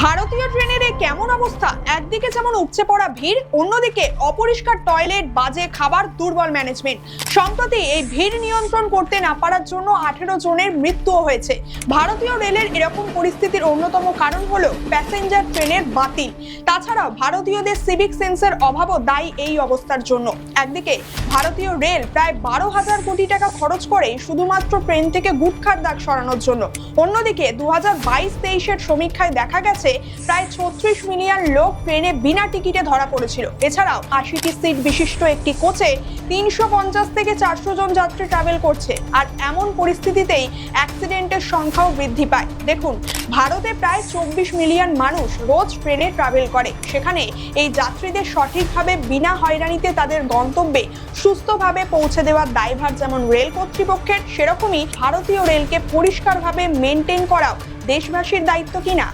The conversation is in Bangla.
ভারতীয় ট্রেনের এই কেমন অবস্থা? একদিকে যেমন উপচে পড়া ভিড়, অন্যদিকে অপরিষ্কার টয়লেট, বাজে খাবার, দুর্বল ম্যানেজমেন্ট। সম্প্রতি এই ভিড় নিয়ন্ত্রণ করতে না পারার জন্য 18 জনের মৃত্যুও হয়েছে। ভারতীয় রেলের এরকম পরিস্থিতির অন্যতম কারণ হলো প্যাসেঞ্জার ট্রেনের বাতিল। তাছাড়াও ভারতীয়দের সিভিক সেন্সের অভাবও দায়ী এই অবস্থার জন্য। একদিকে ভারতীয় রেল প্রায় 12,000 কোটি টাকা খরচ করে শুধুমাত্র ট্রেন থেকে গুটখার দাগ সরানোর জন্য, অন্যদিকে 2022-23-এর সমীক্ষায় দেখা গেছে প্রায় 36 মিলিয়ন লোক ট্রেনে বিনা টিকিটে ধরা পড়েছিল। এছাড়াও 80টি সিট বিশিষ্ট একটি কোচে 350 থেকে 400 জন যাত্রী ট্রাভেল করছে। আর এমন পরিস্থিতিতেই অ্যাক্সিডেন্টের সংখ্যাও বৃদ্ধি পায়। দেখুন, ভারতে প্রায় 24 মিলিয়ন মানুষ রোজ ট্রেনে ট্রাভেল করে। সেখানে এই যাত্রীদের সঠিকভাবে বিনা হয়রানিতে তাদের গন্তব্যে সুস্থভাবে পৌঁছে দেওয়ার দায়ভার যেমন রেল কর্তৃপক্ষের, সেরকমই ভারতীয় রেলকে পরিষ্কারভাবে মেনটেন করাও দেশবাসীর দায়িত্ব কিনা।